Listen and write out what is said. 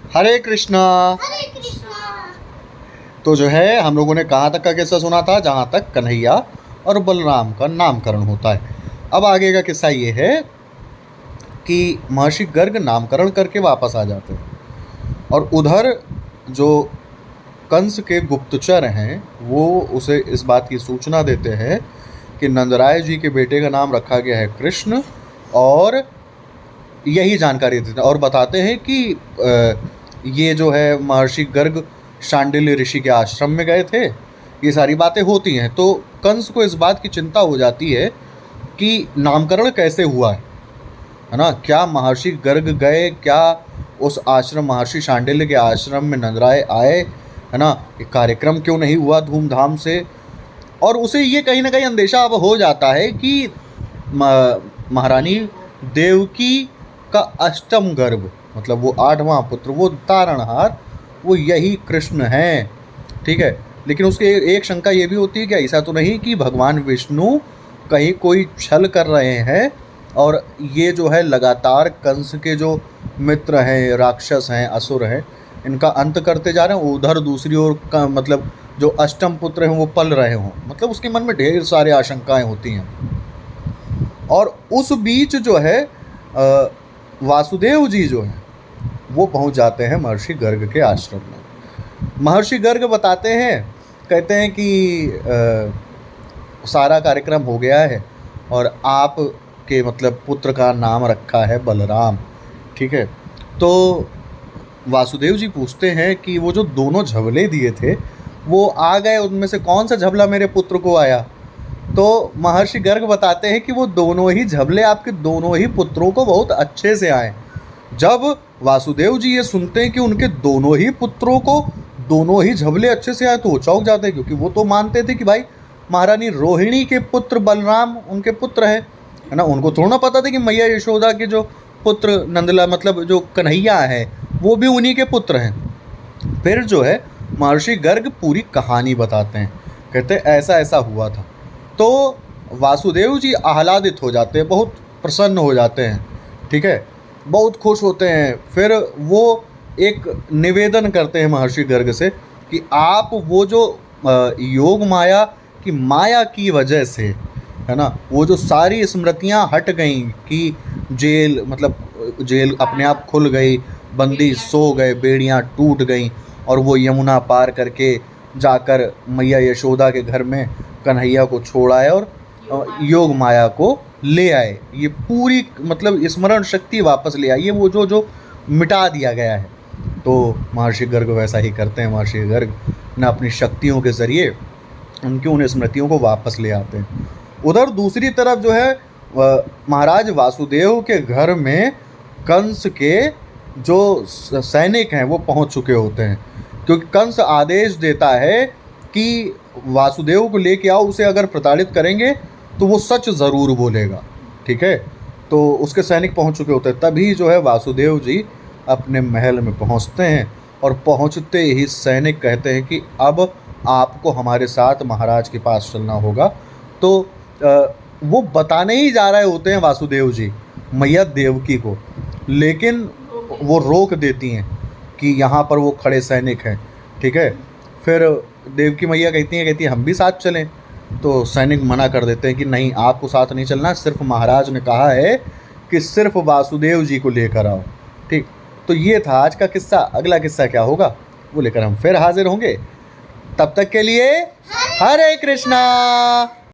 हरे कृष्णा। हरे कृष्णा। तो जो है हम लोगों ने कहाँ तक का किस्सा सुना था, जहाँ तक कन्हैया और बलराम का नामकरण होता है। अब आगे का किस्सा ये है कि महर्षि गर्ग नामकरण करके वापस आ जाते हैं और उधर जो कंस के गुप्तचर हैं वो उसे इस बात की सूचना देते हैं कि नंदराय जी के बेटे का नाम रखा गया है कृष्ण, और यही जानकारी देते हैं और बताते हैं कि ये जो है महर्षि गर्ग शांडिल्य ऋषि के आश्रम में गए थे। ये सारी बातें होती हैं तो कंस को इस बात की चिंता हो जाती है कि नामकरण कैसे हुआ है ना, क्या महर्षि गर्ग गए, क्या उस आश्रम महर्षि शांडिल्य के आश्रम में नंदराय आए, है ना, ये कार्यक्रम क्यों नहीं हुआ धूमधाम से। और उसे ये कहीं ना कहीं अंदेशा अब हो जाता है कि महारानी देवकी का अष्टम गर्भ, मतलब वो 8वां पुत्र, वो तारणहार, वो यही कृष्ण हैं। ठीक है, लेकिन उसके एक शंका ये भी होती है कि ऐसा तो नहीं कि भगवान विष्णु कहीं कोई छल कर रहे हैं और ये जो है लगातार कंस के जो मित्र हैं, राक्षस हैं, असुर हैं, इनका अंत करते जा रहे हैं, उधर दूसरी ओर का मतलब जो अष्टम पुत्र हैं वो पल रहे हों। मतलब उसके मन में ढेर सारे आशंकाएं होती हैं। और उस बीच जो है वासुदेव जी जो हैं वो पहुंच जाते हैं महर्षि गर्ग के आश्रम में। महर्षि गर्ग बताते हैं, कहते हैं कि सारा कार्यक्रम हो गया है और आप के मतलब पुत्र का नाम रखा है बलराम। ठीक है, तो वासुदेव जी पूछते हैं कि वो जो दोनों झबले दिए थे वो आ गए, उनमें से कौन सा झबला मेरे पुत्र को आया। तो महर्षि गर्ग बताते हैं कि वो दोनों ही झबले आपके दोनों ही पुत्रों को बहुत अच्छे से आए। जब वासुदेव जी ये सुनते हैं कि उनके दोनों ही पुत्रों को दोनों ही झबले अच्छे से आए तो वो चौंक जाते हैं, क्योंकि वो तो मानते थे कि भाई महारानी रोहिणी के पुत्र बलराम उनके पुत्र हैं, है ना। उनको थोड़ा ना पता था कि मैया यशोदा के जो पुत्र नंदला मतलब जो कन्हैया है वो भी उन्हीं के पुत्र हैं। फिर जो है महर्षि गर्ग पूरी कहानी बताते हैं, कहते हैं ऐसा ऐसा हुआ था। तो वासुदेव जी आह्लादित हो जाते हैं, बहुत प्रसन्न हो जाते हैं। ठीक है, बहुत खुश होते हैं। फिर वो एक निवेदन करते हैं महर्षि गर्ग से कि आप वो जो योग माया की माया की वजह से, है ना, वो जो सारी स्मृतियां हट गई कि जेल मतलब जेल अपने आप खुल गई, बंदी सो गए, बेड़ियां टूट गईं और वो यमुना पार करके जाकर मैया यशोदा के घर में कन्हैया को छोड़ आए और योग माया को ले आए। ये पूरी मतलब स्मरण शक्ति वापस ले आई है, वो जो जो मिटा दिया गया है। तो महर्षि गर्ग वैसा ही करते हैं। महर्षि गर्ग न अपनी शक्तियों के ज़रिए उनकी उन स्मृतियों को वापस ले आते हैं। उधर दूसरी तरफ जो है महाराज वासुदेव के घर में कंस के जो सैनिक हैं वो पहुंच चुके होते हैं, क्योंकि कंस आदेश देता है कि वासुदेव को लेके आओ, उसे अगर प्रताड़ित करेंगे तो वो सच ज़रूर बोलेगा। ठीक है, तो उसके सैनिक पहुंच चुके होते हैं। तभी जो है वासुदेव जी अपने महल में पहुंचते हैं और पहुंचते ही सैनिक कहते हैं कि अब आपको हमारे साथ महाराज के पास चलना होगा। तो वो बताने ही जा रहे होते हैं वासुदेव जी मैया देवकी को, लेकिन वो रोक देती हैं कि यहाँ पर वो खड़े सैनिक हैं। ठीक है, फिर देवकी मैया कहती हैं हम भी साथ चलें। तो सैनिक मना कर देते हैं कि नहीं, आपको साथ नहीं चलना, सिर्फ महाराज ने कहा है कि सिर्फ वासुदेव जी को लेकर आओ। ठीक, तो ये था आज का किस्सा। अगला किस्सा क्या होगा वो लेकर हम फिर हाजिर होंगे। तब तक के लिए हरे कृष्णा।